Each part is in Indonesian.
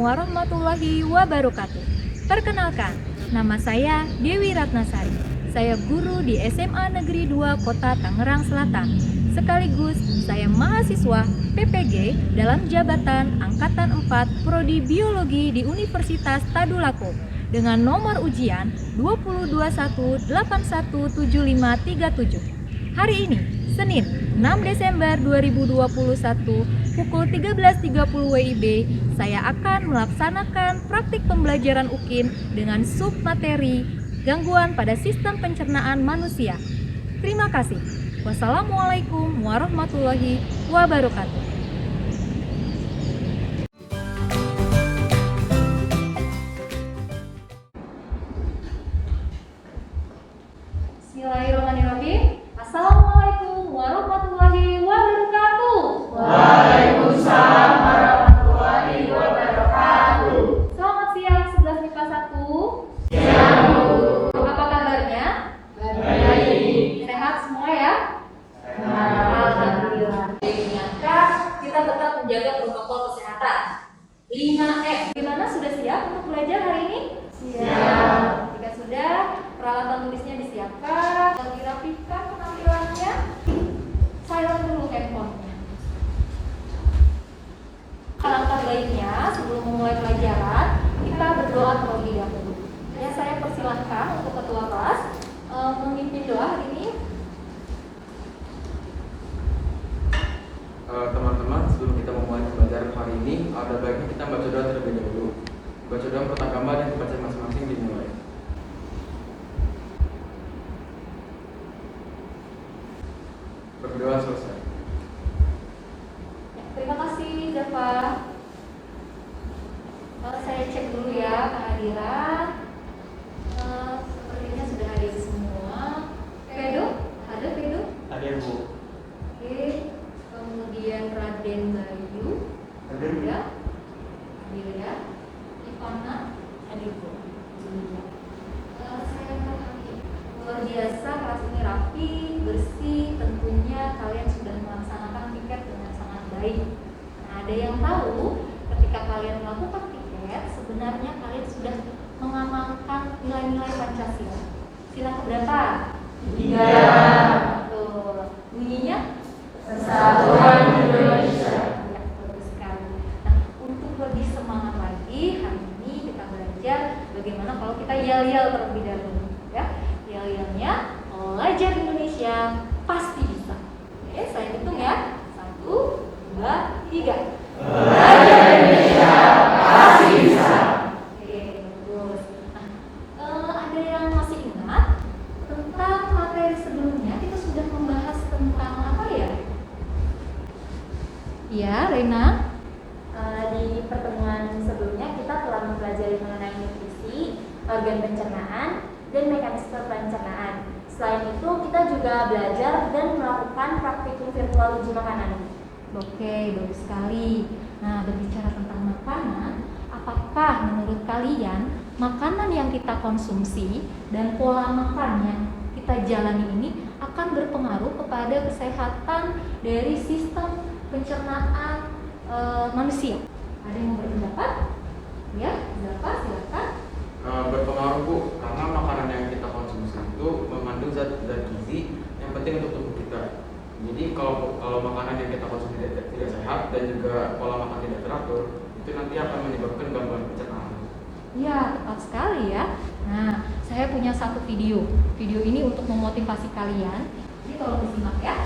warahmatullahi wabarakatuh. Perkenalkan, nama saya Dewi Ratnasari. Saya guru di SMA Negeri 2 Kota Tangerang Selatan. Sekaligus saya mahasiswa PPG dalam jabatan Angkatan 4 Prodi Biologi di Universitas Tadulako dengan nomor ujian 2021817537. Hari ini, Senin 6 Desember 2021 pukul 13.30 WIB, saya akan melaksanakan praktik pembelajaran UKIN dengan submateri gangguan pada sistem pencernaan manusia. Terima kasih. Wassalamualaikum warahmatullahi wabarakatuh. Bismillahirrahmanirrahim. Assalamualaikum warahmatullahi wabarakatuh. Waalaikumsalam warahmatullahi wabarakatuh. Selamat siang 11 MIPA 1. Siang, Bu. Apa kabarnya? Baik. Sehat semua ya? Alhamdulillah. Ingatkan, kita tetap menjaga protokol kesehatan. 5M. Gimana, sudah siap untuk belajar hari ini? Siap. Jika sudah, peralatan tulisnya disiapkan, dirapikan penampilannya. Silent dulu handphonenya. Alangkah baiknya sebelum memulai pelajaran, kita berdoa terlebih dahulu. Ya, saya persilahkan untuk ketua kelas memimpin doa hari ini. Teman-teman, sebelum kita memulai pembelajaran hari ini, ada baiknya kita baca doa terlebih dahulu. Baca doa pertama dan dibaca masing-masing dimulai. Berdoa selesai. Terima kasih, Zafa. Saya cek dulu ya kehadiran. Sepertinya sudah hadir semua. Fedo, ada Fedo? Hadir, Bu. Oke. Kemudian Raden Bayu, Hadir, Bu. ada? Hadir ya. Ivana, hadir Bu. Saya memahami. Luar biasa, kelas ini rapi, bersih. Tentunya kalian sudah melaksanakan tiket dengan sangat baik. Nah, ada yang tahu ketika kalian melakukan tiket, sebenarnya kalian sudah mengamalkan nilai-nilai Pancasila. Sila keberapa? 3. Betul. Bunyinya? Persatuan Indonesia. Ya, bagus sekali. Nah, untuk lebih semangat lagi, hari ini kita belajar bagaimana kalau kita yel-yel terlebih dahulu. Ya, yel-yelnya belajar Indonesia pasti bisa. Oke, saya hitung ya. 1, 2, 3. Belajar Indonesia pasti bisa. Oke, bagus. Nah, ada yang masih ingat tentang materi sebelumnya? Kita sudah membahas tentang apa ya? Ya, Rena. Di pertemuan sebelumnya kita telah mempelajari mengenai nutrisi, organ pencernaan, dan mekanisme pencernaan. Selain itu, kita juga belajar dan melakukan praktikum virtual uji makanan. Oke, bagus sekali. Nah, berbicara tentang makanan, apakah menurut kalian makanan yang kita konsumsi dan pola makan yang kita jalani ini akan berpengaruh kepada kesehatan dari sistem pencernaan manusia? Ada yang mau berpendapat? Ya, silakan. Berpengaruh, Bu, karena makanan yang kita konsumsi itu mengandung zat-zat gizi yang penting untuk tubuh kita. Jadi kalau makanan yang kita konsumsi tidak sehat dan juga pola makan tidak teratur, itu nanti akan menyebabkan gangguan pencernaan. Ya, tepat sekali ya. Nah, saya punya satu video. Video ini untuk memotivasi kalian. Jadi tolong disimak ya.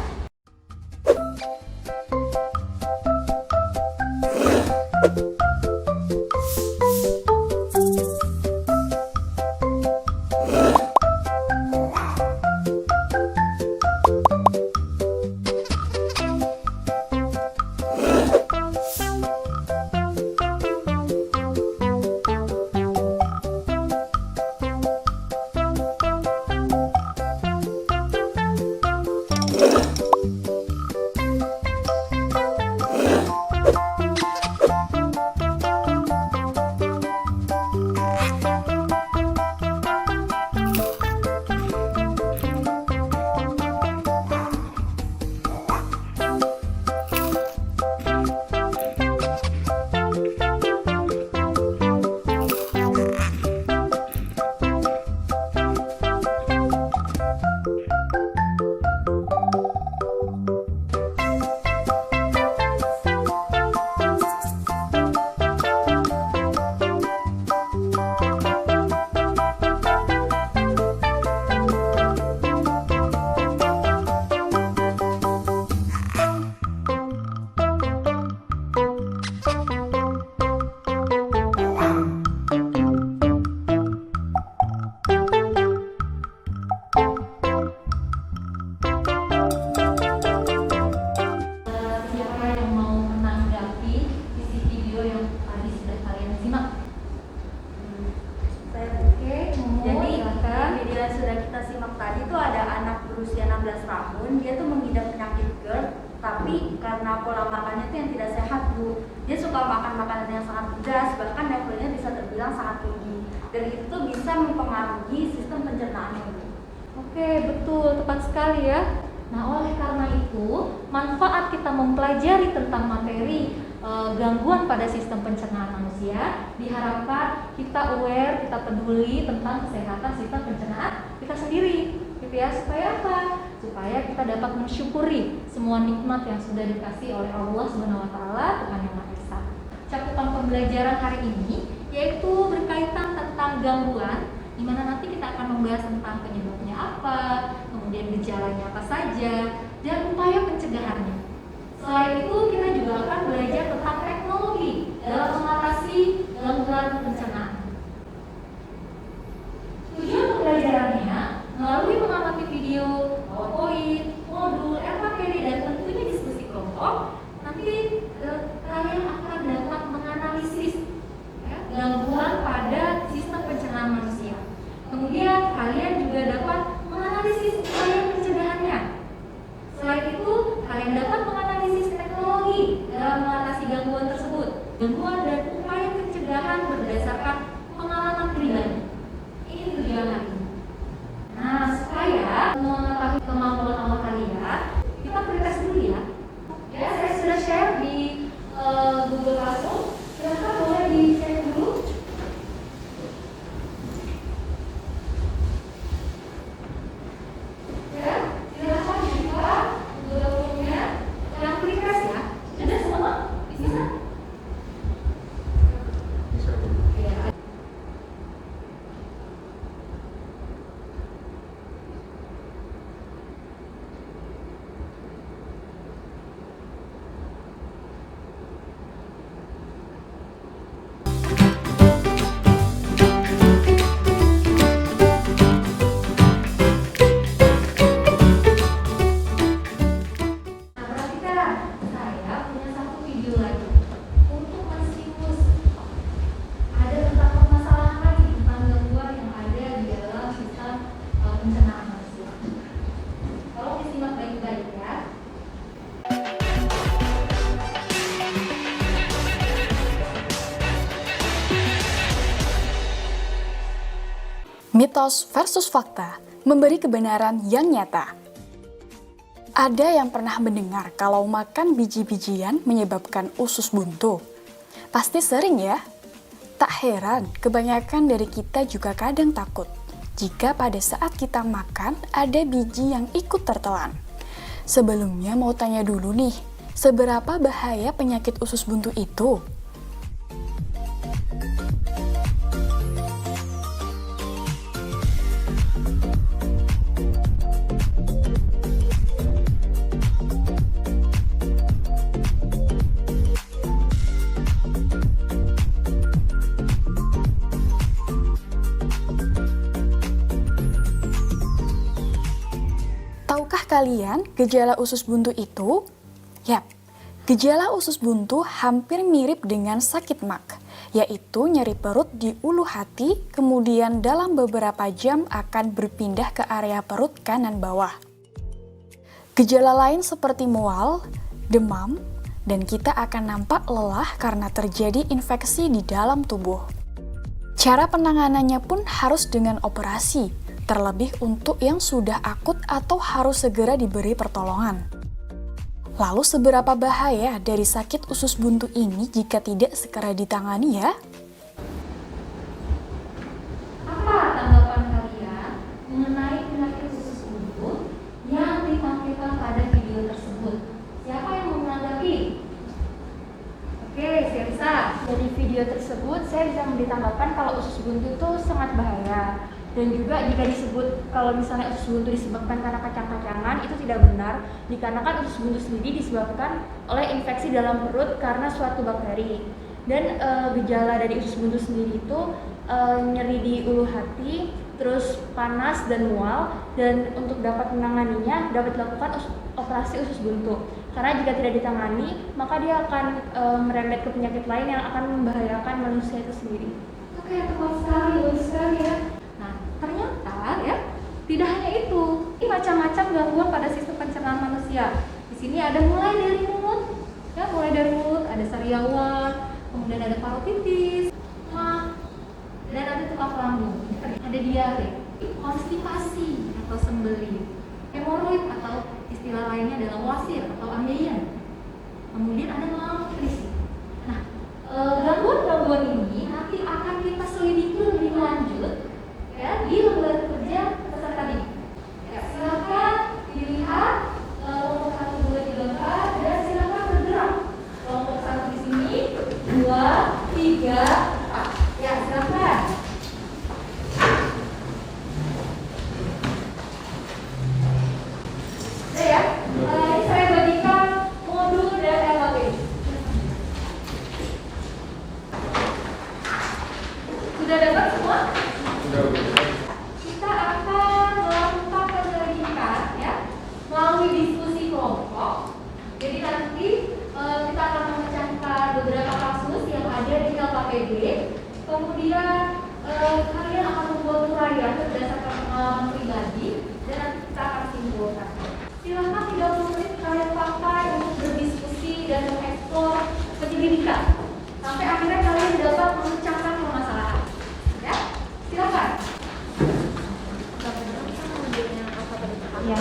tahun dia tuh mengidap penyakit GERD, tapi karena pola makannya tuh yang tidak sehat Bu. Dia suka makan makanan yang sangat pedas, bahkan levelnya bisa terbilang sangat tinggi, dan itu tuh bisa mempengaruhi sistem pencernaannya Bu. Oke, betul, tepat sekali ya. Nah, oleh karena itu, manfaat kita mempelajari tentang materi gangguan pada sistem pencernaan manusia, diharapkan kita aware, kita peduli tentang kesehatan sistem pencernaan kita sendiri, gitu ya. Supaya apa? Supaya kita dapat mensyukuri semua nikmat yang sudah dikasih oleh Allah Subhanahu wa taala, Tuhan Yang Maha Esa. Cakupan pembelajaran hari ini yaitu berkaitan tentang gangguan, di mana nanti kita akan membahas tentang penyebabnya apa, kemudian gejalanya apa saja, dan upaya pencegahannya. Selain itu, kita juga akan belajar tentang teknologi dalam mengatasi gangguan pencernaan. Tujuan pembelajarannya melalui mengamati video, PowerPoint, modul, materi, dan tentunya diskusi kelompok. Nanti kalian akan dapat menganalisis gangguan pada sistem pencernaan manusia. Kemudian kalian juga dapat menganalisis upaya pencegahannya. Selain itu, kalian dapat menganalisis teknologi dalam mengatasi gangguan tersebut, gangguan dan upaya pencegahan berdasarkan pengalaman pribadi. Ini tujuan hari ini. Nah, supaya mengetahui kemampuan awal kalian, kita pretest dulu ya. Ya, saya sudah share di Google Classroom. Silahkan boleh dicek dulu. Ya, silahkan dibuka Google Classroom-nya. Yang pretest ya. Sudah semua? Bisa? Bisa Bu. Ya. Nah, perhatikan, saya punya satu video lagi untuk mensimus ada tentang permasalahan lagi tentang gangguan yang ada di dalam sistem pencernaan manusia. Tolong disimak baik-baik ya. Mitos versus fakta memberi kebenaran yang nyata. Ada yang pernah mendengar kalau makan biji-bijian menyebabkan usus buntu? Pasti sering ya? Tak heran, kebanyakan dari kita juga kadang takut jika pada saat kita makan ada biji yang ikut tertelan. Sebelumnya mau tanya dulu nih, seberapa bahaya penyakit usus buntu itu? Tahukah kalian gejala usus buntu itu? Yap, gejala usus buntu hampir mirip dengan sakit MAC, yaitu nyeri perut di ulu hati, kemudian dalam beberapa jam akan berpindah ke area perut kanan bawah. Gejala lain seperti mual, demam, dan kita akan nampak lelah karena terjadi infeksi di dalam tubuh. Cara penanganannya pun harus dengan operasi, terlebih untuk yang sudah akut atau harus segera diberi pertolongan. Lalu seberapa bahaya dari sakit usus buntu ini jika tidak segera ditangani ya? Apa tanggapan kalian mengenai penyakit usus buntu yang ditampilkan pada video tersebut? Siapa yang mau menanggapi? Oke, Sirsa. Dari video tersebut, saya bisa memberi tanggapan kalau usus buntu itu sangat bahaya. Dan juga jika disebut kalau misalnya usus buntu disebabkan karena kacang-kacangan, itu tidak benar, dikarenakan usus buntu sendiri disebabkan oleh infeksi dalam perut karena suatu bakteri. Dan gejala dari usus buntu sendiri itu nyeri di ulu hati, terus panas dan mual, dan untuk dapat menanganinya dapat dilakukan operasi usus buntu. Karena jika tidak ditangani, maka dia akan merembet ke penyakit lain yang akan membahayakan manusia itu sendiri. Oke, tepat sekali, bagus sekali ya. Nah, ternyata ya, tidak hanya itu Ini macam-macam gangguan pada sistem pencernaan manusia. Di sini ada mulai dari mulut, ya mulai dari mulut ada sariawan, kemudian ada parotitis, mah, dan ada tukak lambung, ada diare, konstipasi atau sembelit, hemoroid atau istilah lainnya adalah wasir atau ambeien. Kemudian ada malnutrisi. Nah, gangguan-gangguan ini nanti akan kita selidiki lebih lanjut ya di lembaga kerja peserta didik. Ya, silakan dilihat kelompok 1, 2, 3, 4 dan silakan bergerak. Kelompok 1 di sini, 2, 3, 4. Ya, silakan. Udah ya. Ini saya bagikan modul dan LKP. Sudah dapat semua? Kita akan melakukan penyelidikan ya melalui diskusi kelompok. Jadi nanti kita akan memecahkan beberapa kasus yang ada di LKPD. Kemudian kalian akan membuat uraian berdasarkan pengalaman pribadi dan nanti kita akan simpulkan. Silakan 30 menit kalian pakai untuk berdiskusi dan mengeksplor penyelidikan sampai akhirnya kalian dapat memecahkan permasalahan. Ya, silakan. Ya,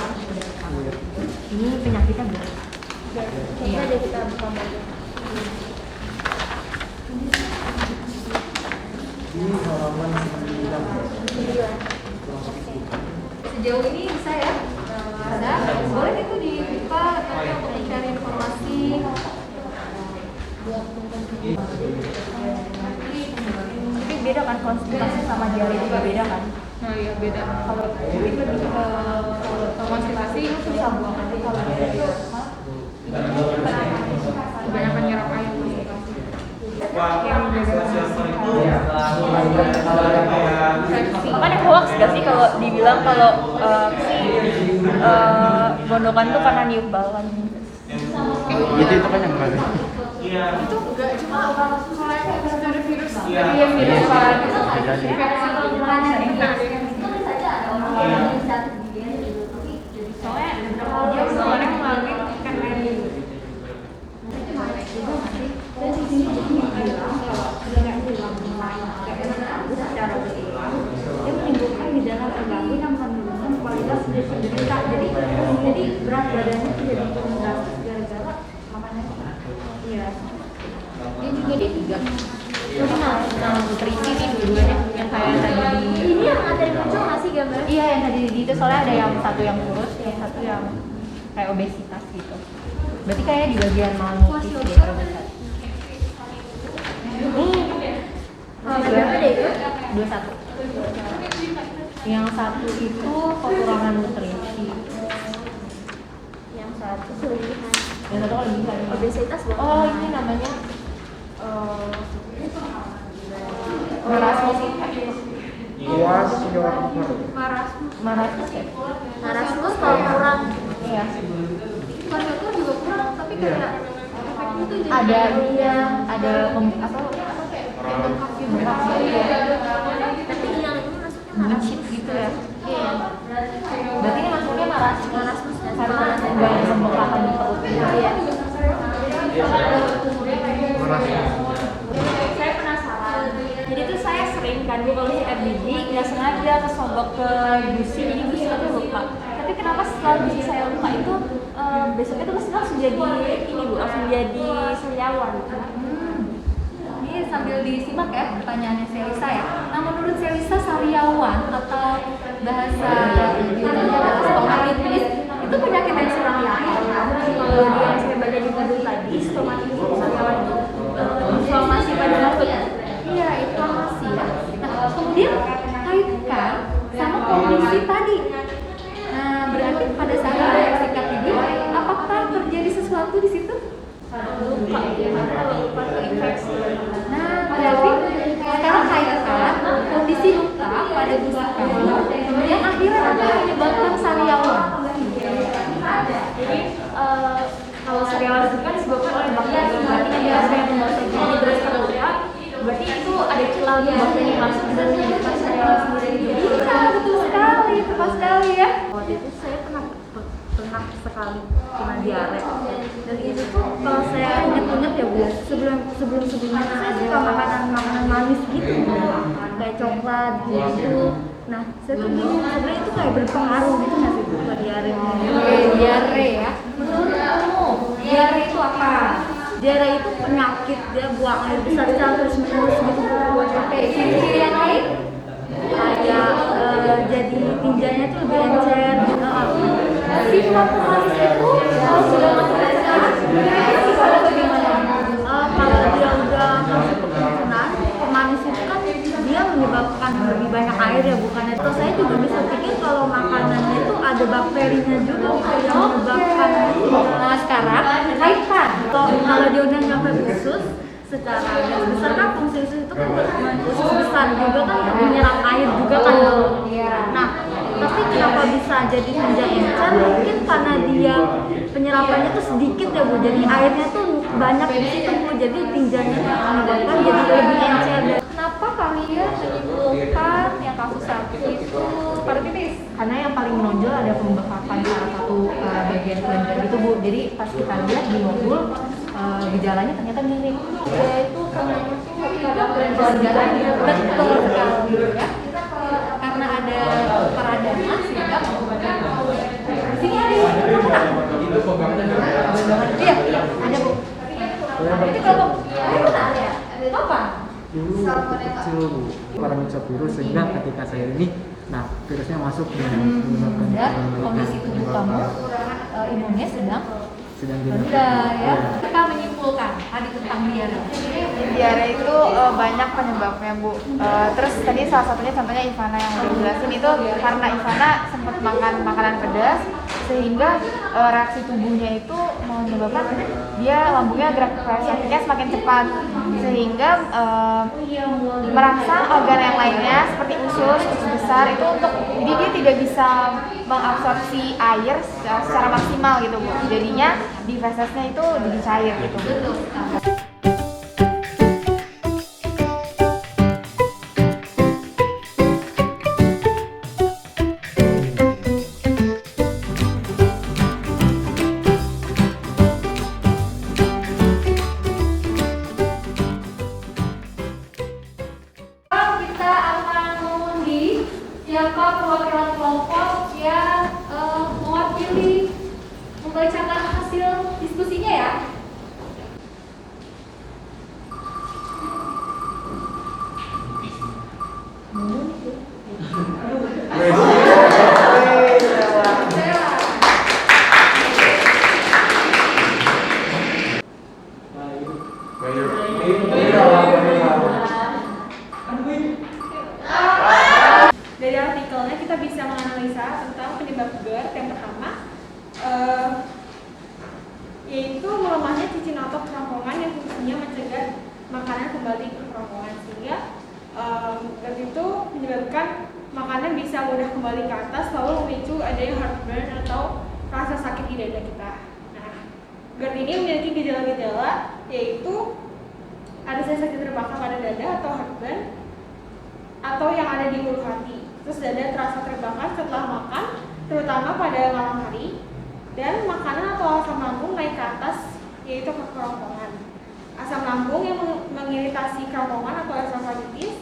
ini penyakitnya berat. Coba deh kita buka bagian. Ini halaman 9. Sejauh ini bisa ya? Ada. Boleh itu dibuka tapi untuk mencari informasi. Tapi beda kan konstipasi sama diare juga beda kan? Nah iya beda. Kalau itu lebih ke konstipasi itu susah buang nanti kalau itu kebanyakan nyerap air konstipasi. Yang Makanya hoax gak sih kalau dibilang kalau gondokan tuh karena niup bawang. Itu kan yang mana? itu enggak cuma soalnya virus iya virus kan soalnya dia sebenarnya melalui ikan air dan di sini bilang kalau nggak hilang secara berulang dia menimbulkan gejala terganggu yang menurunkan kualitas hidup penderita jadi berat badannya tidak turun drastis gara-gara makannya iya dia juga D3 nah nutrisi nih dua-duanya yang kayak tadi Ini yang ada di muncul nggak sih gambar? iya yang tadi di itu soalnya ada yang satu yang kurus yang satu yang kayak obesitas gitu berarti kayak di bagian malnutrisi dia terbesar Berapa deh itu? 21 yang satu itu kekurangan nutrisi Yang satu kelebihan. yang satu kelebihan Obesitas bukan? oh ini namanya marasmus marasmus ya Marasmus kalau kurang. iya Konjektur juga kurang, tapi kayak efeknya tuh jadi ada dia ada apa Tapi yang ini masuknya buncit gitu ya Iya. berarti ini masuknya marasmus karena ada pembengkakan di perutnya Iya. saya penasaran. Jadi tuh saya sering kan gue kalau sikat gigi nggak sengaja kesogok ke gusi, jadi gusi itu lupa. Tapi kenapa setelah gusi saya lupa itu besoknya tuh langsung jadi ini bu, langsung jadi sariawan. Ini sambil disimak ya pertanyaannya Selisa ya. Nah menurut Selisa sariawan atau bahasa biolognya adalah stomatitis itu penyakit yang serang liang. Kalau dia yang saya baca di modul tadi, stomatitis sariawan itu inflamasi pada mulut. Iya inflamasi ya. Nah kemudian kaitkan sama kondisi tadi. Nah berarti pada saat ada sikat gigi, apakah terjadi sesuatu di situ? Lupa, gimana kalau lupa ke infeksi? Nah, berarti sekarang kaitkan kondisi luka pada gusi kamu yang akhirnya akan menyebabkan sariawan. Jadi kalau sariawan itu kan disebabkan oleh bakteri, berarti kan dia yang membawa gigi terus terluka. Berarti itu ada celah untuk bakteri masuk dan menyebabkan sariawan sendiri. Iya, betul sekali, tepat sekali ya. Waktu itu saya pernah sekali kena diare. Dan itu tuh kalau saya ingat-ingat ya Bu, sebelumnya saya suka makanan manis gitu Bu, kayak coklat gitu. Nah, saya tuh bingung sebenarnya itu kayak berpengaruh gitu nggak sih Bu ke diare? Oke, diare ya. Menurut kamu, diare itu apa? Diare itu penyakit, dia buang air besar secara terus-menerus gitu Bu. Oke, ciri-ciri yang lain? Kayak jadi tinjanya tuh lebih encer gitu. Sifat pemanis itu kalau sudah masuk ke pencernaan bagaimana? Kalau dia udah masuk ke pencernaan, pemanis itu kan dia menyebabkan lebih banyak air ya bukannya. Terus saya juga bisa pikir kalau makanannya itu ada bakterinya juga yang menyebabkan itu. Nah, sekarang kaitkan. Kalau dia udah nyampe usus, secara garis besar kan fungsi usus itu kan usus besar juga kan untuk menyerap air juga kan. Nah, tapi kenapa bisa jadi tinja encer? Mungkin karena dia penyerapannya tuh sedikit ya Bu, jadi airnya tuh banyak di situ Bu, jadi tinjanya tuh menyebabkan jadi lebih encer. Kenapa kalian menyimpulkan yang kasus sakit itu paratitis? Karena yang paling menonjol ada pembengkakan salah satu bagian kelenjar itu Bu. Jadi pas kita lihat di nodul gejalanya ternyata mirip. Yaitu pada kelenjarnya betul sekali ya. Karena ada peradangan sehingga mengubahkan di sini ada iya ada Bu. Ini kelompok ada apa? Dulu waktu kecil Bu, paramyxovirus virus sehingga ketika saya ini, nah virusnya masuk dan menyebabkan Dan kondisi tubuh kamu imunnya sedang tidak rendah ya. Kita menyimpulkan tadi tentang diare. Diare itu banyak penyebabnya Bu. Terus tadi salah satunya contohnya Ivana yang udah jelasin itu karena Ivana sempat makan makanan pedas sehingga reaksi tubuhnya itu menyebabkan dia lambungnya gravitasinya semakin cepat sehingga merangsang organ yang lainnya seperti usus besar itu untuk jadi dia tidak bisa mengabsorpsi air secara maksimal gitu Bu. Jadinya di fesesnya itu jadi cair gitu. Kita akan mengundi siapa perwakilan kelompok yang mewakili membacakan hasil diskusinya ya. Dari artikelnya kita bisa menganalisa tentang penyebab GERD yang pertama yaitu melemahnya cicing otot kerongkongan yang fungsinya mencegah makanan kembali ke kerongkongan sehingga GERD itu menyebabkan makanan bisa mudah kembali ke atas lalu memicu adanya heartburn atau rasa sakit di dada kita. Nah, GERD ini memiliki gejala-gejala yaitu ada sensasi terbakar pada dada atau heartburn atau yang ada di ulu hati. Terus dada terasa terbakar setelah makan, terutama pada malam hari, dan makanan atau asam lambung naik ke atas, yaitu ke kerongkongan. Asam lambung yang mengiritasi kerongkongan atau esophagitis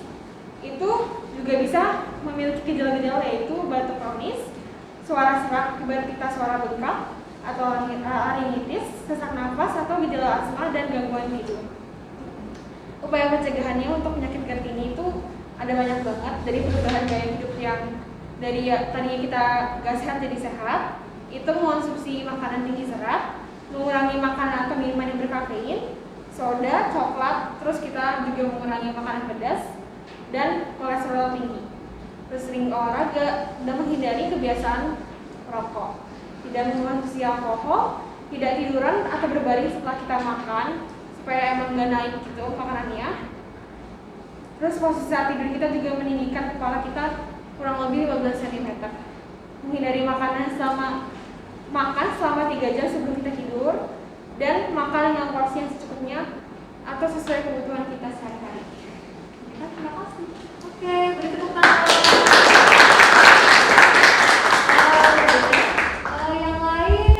itu juga bisa memiliki gejala-gejala yaitu batuk kronis, suara serak akibat pita suara bengkak atau laringitis, sesak nafas atau gejala asma dan gangguan tidur. Upaya pencegahannya untuk penyakit GERD ini itu ada banyak banget, dari perubahan gaya hidup yang dari tadinya kita gak sehat jadi sehat, itu mengonsumsi makanan tinggi serat, mengurangi makanan atau minuman yang berkafein, soda, coklat, terus kita juga mengurangi makanan pedas dan kolesterol tinggi. Terus sering olahraga dan menghindari kebiasaan rokok, tidak mengonsumsi alkohol, tidak tiduran atau berbaring setelah kita makan supaya emang gak naik gitu makanannya. Terus posisi saat tidur kita juga meninggikan kepala kita kurang lebih 15 cm. Menghindari makanan makan selama 3 jam sebelum kita tidur dan makan dengan porsi yang secukupnya atau sesuai kebutuhan kita sehari-hari. Terima kasih. Oke, beri tepuk tangan. Yang lain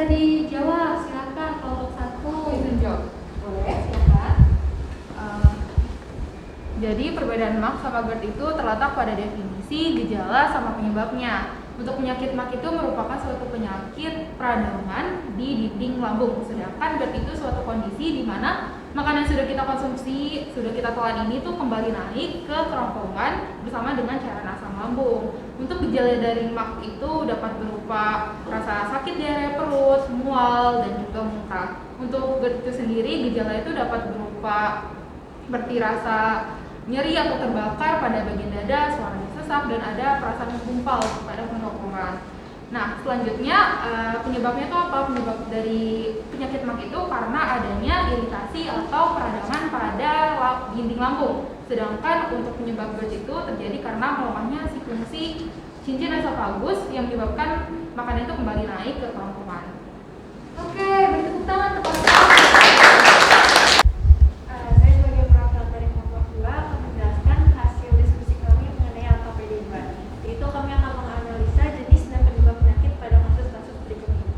Bisa dijawab, silakan kelompok 1. Izin jawab. Boleh, silakan. Jadi perbedaan MAC sama GERD itu terletak pada definisi, gejala, sama penyebabnya. Untuk penyakit MAC itu merupakan suatu penyakit peradangan di dinding lambung, sedangkan GERD itu suatu kondisi di mana makanan yang sudah kita konsumsi, sudah kita telan ini tuh kembali naik ke kerongkongan bersama dengan cairan asam lambung. Untuk gejala dari MAC itu dapat berupa rasa sakit diare perut, mual, dan juga muntah. Untuk GERD itu sendiri, gejala itu dapat berupa seperti rasa nyeri atau terbakar pada bagian dada, suara sesak, dan ada perasaan menggumpal pada kerongkongan. Nah, selanjutnya penyebabnya itu apa? Penyebab dari penyakit MAC itu karena adanya iritasi atau peradangan pada dinding lambung. Sedangkan untuk penyebab GERD itu terjadi karena melemahnya si fungsi cincin esofagus yang menyebabkan makanan itu kembali naik ke kerongkongan. Oke, beri tepuk tangan kepada Saya sebagai perwakilan dari kelompok 2 akan menjelaskan hasil diskusi kami mengenai ALKPD 2. Yaitu kami akan menganalisa jenis dan penyebab penyakit pada kasus-kasus berikut ini.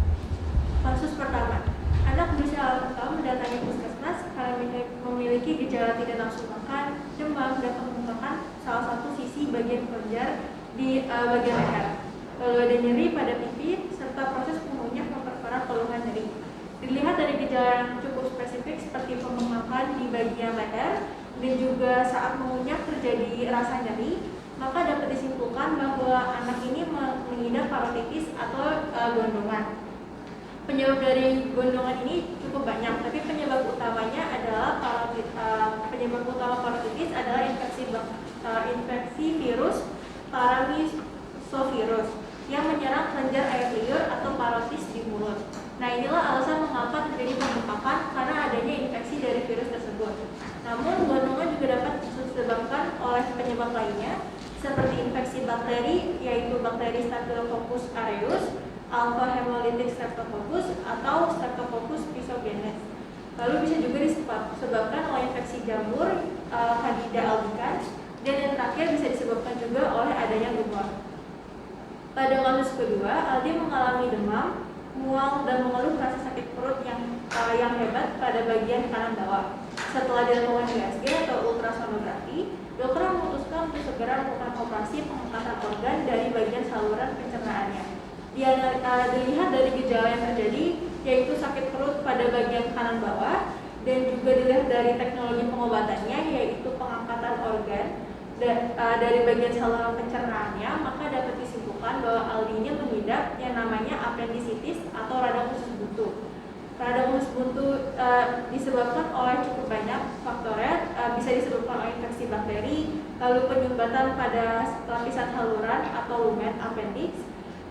Kasus pertama, anak berusia 8 tahun mendatangi puskesmas karena memiliki gejala tidak nafsu makan, demam, dan pembengkakan salah satu sisi bagian kelenjar di bagian leher. Lalu ada nyeri pada pipi serta proses pengunyah memperparah keluhan nyeri. Dilihat dari gejala yang cukup spesifik seperti pembengkakan di bagian leher dan juga saat mengunyah terjadi rasa nyeri, maka dapat disimpulkan bahwa anak ini mengidap parotitis atau gondongan. Penyebab dari gondongan ini cukup banyak, tapi penyebab utamanya adalah penyebab utama parotitis adalah infeksi virus paramisovirus yang menyerang kelenjar air liur atau parotis di mulut. Nah, inilah alasan mengapa terjadi pembengkakan karena adanya infeksi dari virus tersebut. Namun, gondongan juga dapat disebabkan oleh penyebab lainnya seperti infeksi bakteri, yaitu bakteri Staphylococcus aureus, alpha hemolytic streptococcus, atau Streptococcus pyogenes. Lalu bisa juga disebabkan oleh infeksi jamur, Candida albicans, dan yang terakhir bisa disebabkan juga oleh adanya tumor. Pada kasus kedua, Aldi mengalami demam, mual, dan mengeluh rasa sakit perut yang hebat pada bagian kanan bawah. Setelah dilakukan USG atau ultrasonografi, dokter memutuskan untuk segera melakukan operasi pengangkatan organ dari bagian saluran pencernaannya. Dilihat dari gejala yang terjadi, yaitu sakit perut pada bagian kanan bawah, dan juga dilihat dari teknologi pengobatannya, yaitu pengangkatan organ dari bagian saluran pencernaannya, maka dapat disimpulkan bahwa Aldi ini mengidap yang namanya appendicitis atau radang usus buntu. Radang usus buntu disebabkan oleh cukup banyak faktornya, bisa disebabkan oleh infeksi bakteri, lalu penyumbatan pada lapisan saluran atau lumen appendix,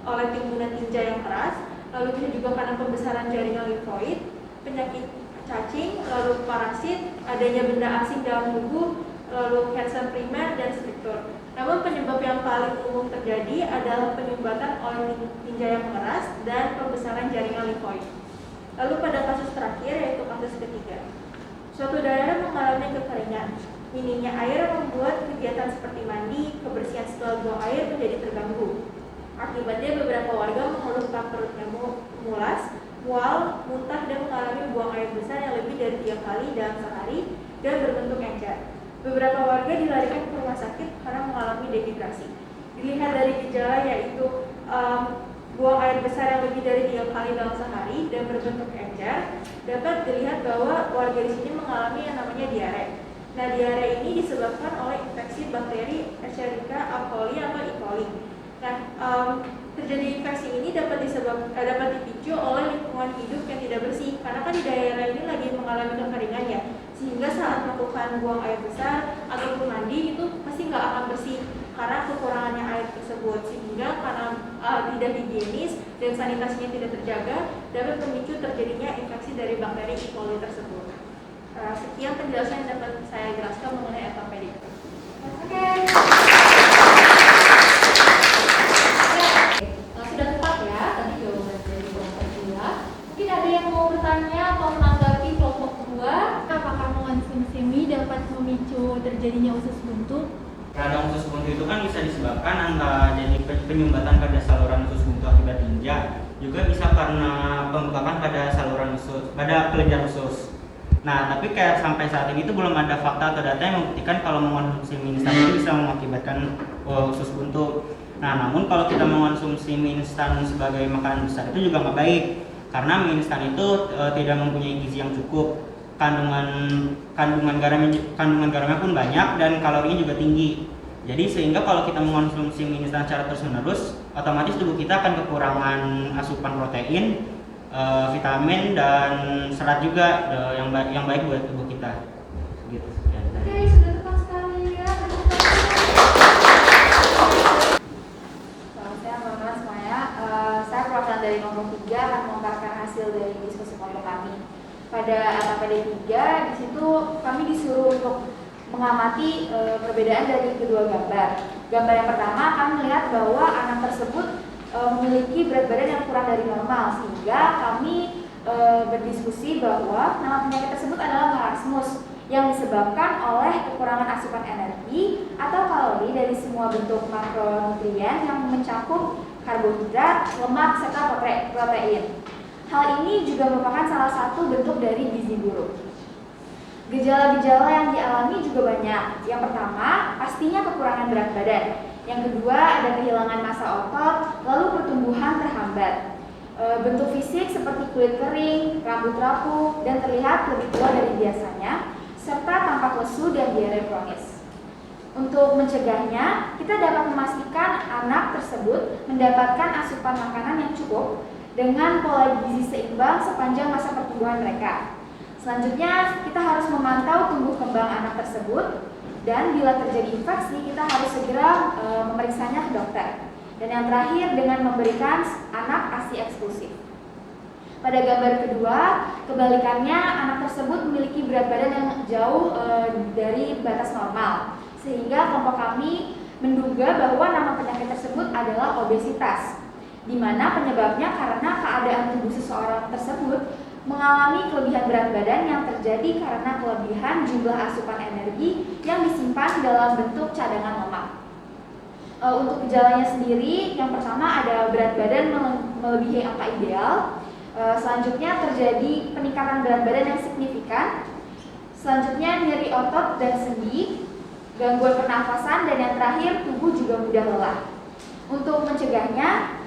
oleh timbunan tinja yang keras, lalu bisa juga karena pembesaran jaringan limfoid, penyakit cacing, lalu parasit, adanya benda asing dalam tubuh, lalu kanker primer dan struktur. Namun penyebab yang paling umum terjadi adalah penyumbatan oleh tinja yang keras dan pembesaran jaringan limfoid. Lalu pada kasus terakhir, yaitu kasus ketiga, suatu daerah mengalami kekeringan. Minimnya air membuat kegiatan seperti mandi, kebersihan setelah buang air menjadi terganggu. Akibatnya beberapa warga mengeluhkan perutnya mulas, mual, muntah, dan mengalami buang air besar yang lebih dari 3 kali dalam sehari dan berbentuk encer. Beberapa warga dilarikan ke rumah sakit karena mengalami dehidrasi. Dilihat dari gejala yaitu buang air besar yang lebih dari 3 kali dalam sehari dan berbentuk encer, dapat dilihat bahwa warga di sini mengalami yang namanya diare. Nah, diare ini disebabkan oleh infeksi bakteri Escherichia coli atau E. coli. Nah, terjadi infeksi ini dapat dipicu oleh lingkungan hidup yang tidak bersih, karena kan di daerah ini lagi mengalami kekeringan ya, sehingga saat melakukan buang air besar ataupun mandi itu pasti nggak akan bersih karena kekurangannya air tersebut, sehingga karena tidak higienis dan sanitasinya tidak terjaga dapat memicu terjadinya infeksi dari bakteri E. coli tersebut. Sekian penjelasan yang dapat saya jelaskan mengenai ALKPD. Oke. Sudah tepat ya tadi jawaban dari kelompok 2. Mungkin ada yang mau bertanya atau menanggapi kelompok 2? Apakah mengonsumsi mie dapat memicu terjadinya usus buntu? Radang usus buntu itu kan bisa disebabkan antara jadi penyumbatan pada saluran usus buntu akibat tinja juga bisa karena pembengkakan pada saluran usus, pada kelenjar usus. Nah, tapi kayak sampai saat ini tuh belum ada fakta atau data yang membuktikan kalau mengonsumsi mie instan itu bisa mengakibatkan usus buntu. Nah, namun kalau kita mengonsumsi mie instan sebagai makanan besar itu juga nggak baik, karena mie instan itu tidak mempunyai gizi yang cukup. Kandungan garamnya pun banyak dan kalorinya juga tinggi. Jadi sehingga kalau kita mengonsumsi mie instan secara terus-menerus, otomatis tubuh kita akan kekurangan asupan protein, vitamin dan serat juga yang baik buat tubuh kita. Gitu. Oke, sudah tepat sekali ya. Selamat siang teman-teman semuanya. Saya perwakilan dari nomor 3 akan memaparkan hasil dari diskusi kelompok kami. Pada AKPD 3, di situ kami disuruh untuk mengamati perbedaan dari kedua gambar. Gambar yang pertama kami melihat bahwa anak tersebut memiliki berat badan yang kurang dari normal, sehingga kami berdiskusi bahwa nama penyakit tersebut adalah marasmus yang disebabkan oleh kekurangan asupan energi atau kalori dari semua bentuk makronutrien yang mencakup karbohidrat, lemak, serta protein. Hal ini juga merupakan salah satu bentuk dari gizi buruk. Gejala-gejala yang dialami juga banyak. Yang pertama, pastinya kekurangan berat badan. Yang kedua, ada kehilangan massa otot, lalu pertumbuhan terhambat. Bentuk fisik seperti kulit kering, rambut rapuh, dan terlihat lebih tua dari biasanya, serta tampak lesu dan diare kronis. Untuk mencegahnya, kita dapat memastikan anak tersebut mendapatkan asupan makanan yang cukup dengan pola gizi seimbang sepanjang masa pertumbuhan mereka. Selanjutnya, kita harus memantau tumbuh kembang anak tersebut, dan bila terjadi infeksi, kita harus segera memeriksanya ke dokter. Dan yang terakhir, dengan memberikan anak ASI eksklusif. Pada gambar kedua, kebalikannya, anak tersebut memiliki berat badan yang jauh dari batas normal, sehingga kelompok kami menduga bahwa nama penyakit tersebut adalah obesitas, di mana penyebabnya karena keadaan tubuh seseorang tersebut mengalami kelebihan berat badan yang terjadi karena kelebihan jumlah asupan energi yang disimpan dalam bentuk cadangan lemak. Untuk gejalanya sendiri, yang pertama ada berat badan melebihi angka ideal. Selanjutnya terjadi peningkatan berat badan yang signifikan. Selanjutnya nyeri otot dan sendi, gangguan pernafasan, dan yang terakhir tubuh juga mudah lelah. Untuk mencegahnya,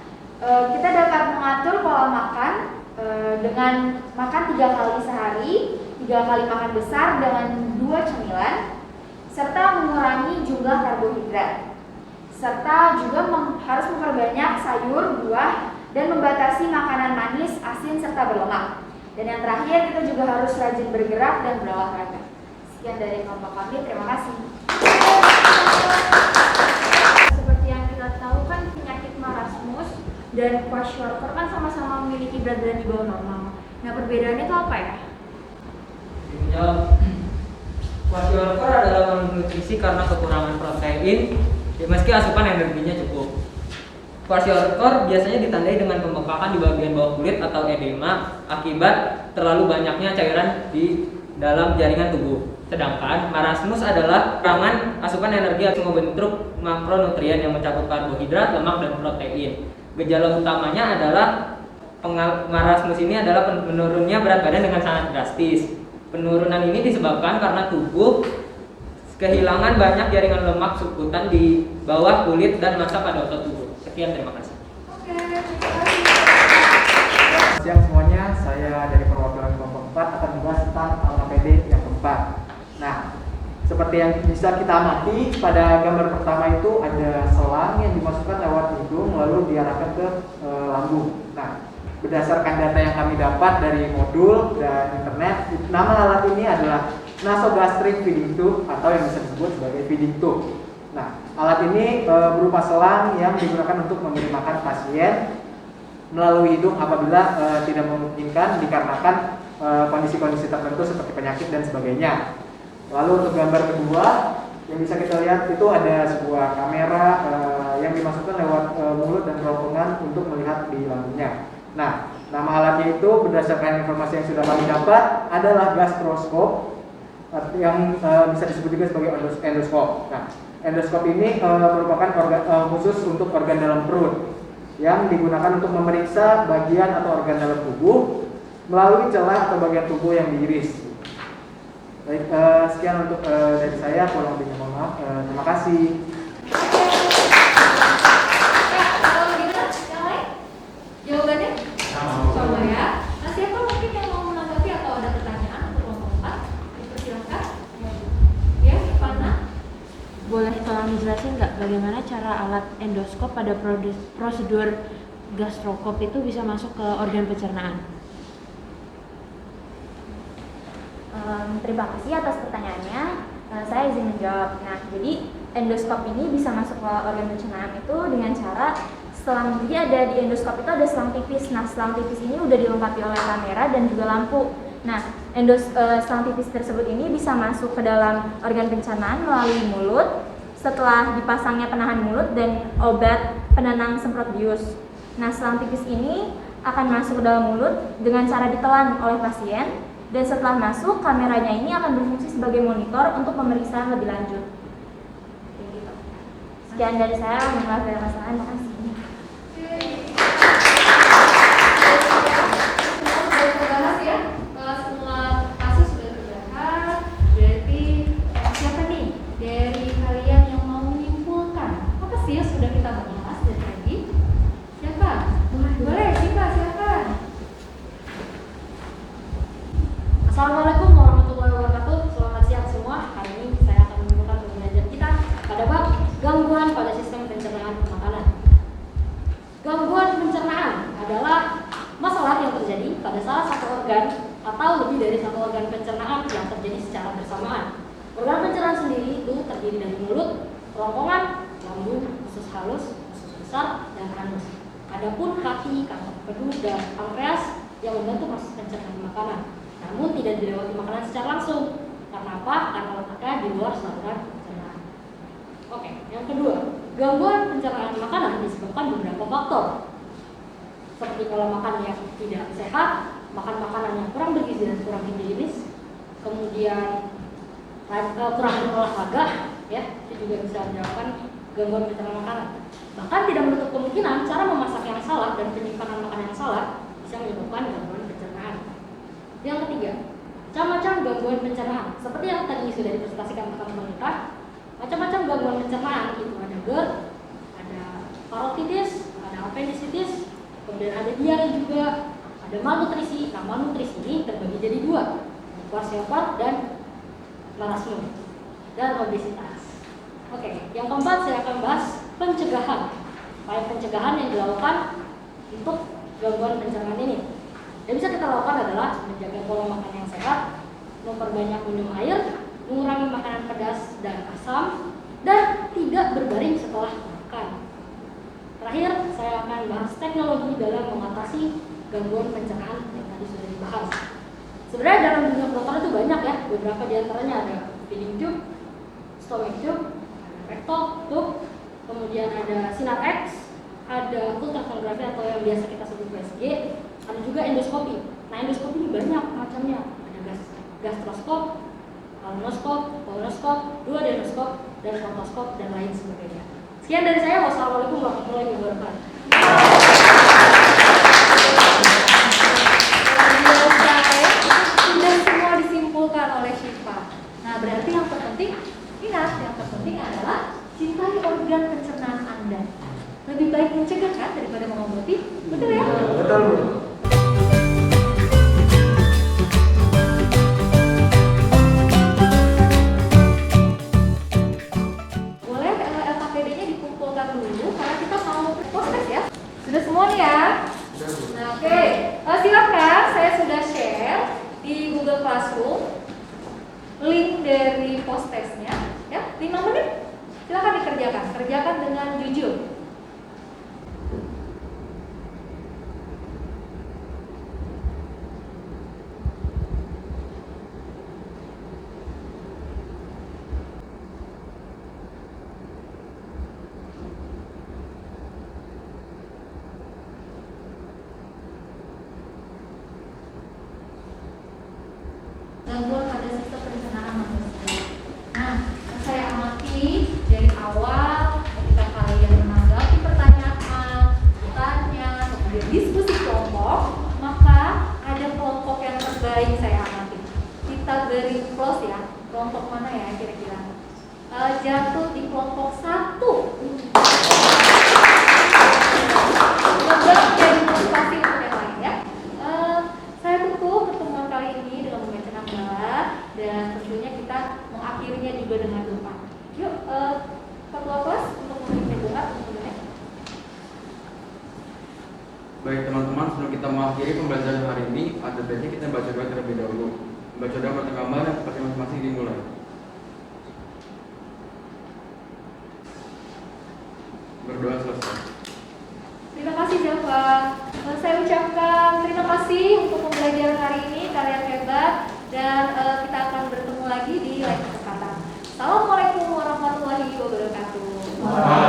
kita dapat mengatur pola makan dengan makan 3 kali sehari, 3 kali makan besar dengan 2 cemilan, serta mengurangi jumlah karbohidrat, serta juga harus memperbanyak sayur, buah, dan membatasi makanan manis, asin, serta berlemak. Dan yang terakhir, kita juga harus rajin bergerak dan berolahraga. Sekian dari kelompok kami, terima kasih. Seperti yang kita tahu kan penyakit marasmus dan kwashiorkor kan sama-sama memiliki berat badan di bawah normal. Nah, perbedaannya itu apa ya? Jawab. Kwashiorkor adalah malnutrisi karena kekurangan protein, meski asupan energinya cukup. Kwashiorkor biasanya ditandai dengan pembengkakan di bagian bawah kulit atau edema akibat terlalu banyaknya cairan di dalam jaringan tubuh. Sedangkan marasmus adalah kekurangan asupan energi atau semua bentuk makronutrien yang mencakup karbohidrat, lemak, dan protein. Gejala utamanya adalah marasmus ini adalah menurunnya berat badan dengan sangat drastis. Penurunan ini disebabkan karena tubuh kehilangan banyak jaringan lemak subkutan di bawah kulit dan massa pada otot tubuh. Sekian, terima kasih. Siang semuanya, saya dari perwakilan kelompok 4 akan membahas tentang AKPD yang keempat. Nah, seperti yang bisa kita amati pada gambar pertama itu ada selang yang dimasukkan lewat hidung lalu diarahkan ke lambung. Nah, berdasarkan data yang kami dapat dari modul dan internet, nama alat ini adalah nasogastric feeding tube atau yang bisa disebut sebagai feeding tube. Nah, alat ini berupa selang yang digunakan untuk memberi makan pasien melalui hidung apabila tidak memungkinkan dikarenakan kondisi-kondisi tertentu seperti penyakit dan sebagainya. Lalu untuk gambar kedua yang bisa kita lihat itu ada sebuah kamera yang dimasukkan lewat mulut dan kerongkongan untuk melihat di lambungnya. Nah, nama alatnya itu berdasarkan informasi yang sudah kami dapat adalah gastroskop yang bisa disebut juga sebagai endoskop. Nah, endoskop ini merupakan organ khusus untuk organ dalam perut. yang digunakan untuk memeriksa bagian atau organ dalam tubuh melalui celah atau bagian tubuh yang diiris. Baik, sekian untuk dari saya, kurang lebihnya mohon maaf. Terima kasih. Kalau gimana? Yang lain? Jawabannya? Sama ya. Nah, siapa mungkin yang mau menanggapi atau ada pertanyaan untuk kelompok 4? Dipersilakan. Ya, Ivana. Boleh tolong dijelasin nggak bagaimana cara alat endoskop pada prosedur gastrokop itu bisa masuk ke organ pencernaan? Terima kasih atas pertanyaannya. Saya izin menjawab. Nah, jadi endoskop ini bisa masuk ke organ pencernaan itu dengan cara selang. Jadi ada di endoskop itu ada selang tipis. Nah, selang tipis ini udah dilengkapi oleh kamera dan juga lampu. Nah, selang tipis tersebut ini bisa masuk ke dalam organ pencernaan melalui mulut setelah dipasangnya penahan mulut dan obat penenang semprot bius. Nah, selang tipis ini akan masuk ke dalam mulut dengan cara ditelan oleh pasien. Dan setelah masuk, kameranya ini akan berfungsi sebagai monitor untuk pemeriksaan lebih lanjut. Sekian dari saya, mohon maaf bila kesalahan. Terima kasih. Sudah bahas ya. Semua kasus sudah terbahas. Berarti siapa nih dari kalian yang mau menyimpulkan apa sih yang sudah kita bahas dari tadi? Siapa? Boleh, silakan. Assalamualaikum warahmatullahi wabarakatuh. Selamat siang semua. Hari ini saya akan menyimpulkan pembelajaran kita pada bab gangguan pada sistem pencernaan makanan. Gangguan pencernaan adalah masalah yang terjadi pada salah satu organ atau lebih dari satu organ pencernaan yang terjadi secara bersamaan. Organ pencernaan sendiri itu terdiri dari mulut, kerongkongan, lambung, usus halus, usus besar, dan anus. Adapun kaki, kantong empedu, dan pankreas yang membantu proses pencernaan makanan. Namun tidak dilewati makanan secara langsung. Karena apa? Karena letaknya di luar saluran pencernaan. Oke, yang kedua, gangguan pencernaan makanan disebabkan beberapa faktor. Seperti pola makan yang tidak sehat, makan makanan yang kurang bergizi dan kurang higienis, kemudian kurang berolahraga, ya, itu juga bisa menyebabkan gangguan pencernaan makanan. Bahkan tidak menutup kemungkinan cara memasak yang salah dan penyimpanan makanan yang salah bisa menyebabkan gangguan pencernaan. Yang ketiga, macam-macam gangguan pencernaan. Seperti yang tadi sudah dipresentasikan teman-teman kita, macam-macam gangguan pencernaan itu ada GERD, ada parotitis, ada appendicitis, kemudian ada diare juga, ada malnutrisi. Nah, malnutrisi ini terbagi jadi dua, kwashiorkor dan marasmus, dan obesitas. Oke, yang keempat saya akan bahas pencegahan. Upaya pencegahan yang dilakukan untuk gangguan pencernaan ini. Yang bisa kita lakukan adalah menjaga pola makan yang sehat, memperbanyak minum air, mengurangi makanan pedas dan asam, dan tidak berbaring setelah makan. Terakhir, saya akan bahas teknologi dalam mengatasi gangguan pencernaan yang tadi sudah dibahas. Sebenarnya dalam dunia kedokteran itu banyak ya, beberapa diantaranya ada feeding tube, stomach tube, rectal tube, kemudian ada sinar X, ada ultrasonografi atau yang biasa kita sebut USG, ada juga endoskopi. Nah, endoskopi ini banyak macamnya. Ada gastroskop, kolonoskop, kolonoskop, duodenoskop, dan frontoskop, dan lain sebagainya. Sekian dari saya. Wassalamualaikum warahmatullahi wabarakatuh. Sudah semua disimpulkan oleh Syifa. Nah, berarti yang terpenting, ingat, yang terpenting adalah cintai organ pencernaan Anda. Lebih baik mencegah kan daripada mengobati. Betul ya? Betul. Boleh LKPD-nya dikumpulkan dulu karena kita mau post-test ya. Sudah semua nih ya? Nah, oke. Silakan, saya sudah share di Google Classroom link dari post-testnya ya, 5 menit. Silakan kerjakan dengan jujur. Gangguan pada sistem pencernaan manusia. Nah, saya amati dari awal ketika kalian menanggapi pertanyaan, kita baik saya amati. Kita beri close ya. Kelompok mana ya kira-kira? Jatuh di kelompok 1. Semoga jadi motivasi untuk yang lain ya. Saya tutup pertemuan kali ini dengan membaca hamdalah dan tentunya kita mengakhirinya juga dengan doa. Yuk, ketua kelas untuk memimpin doa tentunya. Baik teman-teman, sebelum kita mengakhiri pembelajaran hari ini, ada baiknya kita baca doa terlebih dahulu. Baca doa pertama dan seperti masing-masing dimulai. Berdoa selesai. Terima kasih Java. Saya ucapkan terima kasih untuk pembelajaran hari ini, kalian hebat dan kita akan bertemu lagi di lain kesempatan. Assalamualaikum warahmatullahi wabarakatuh.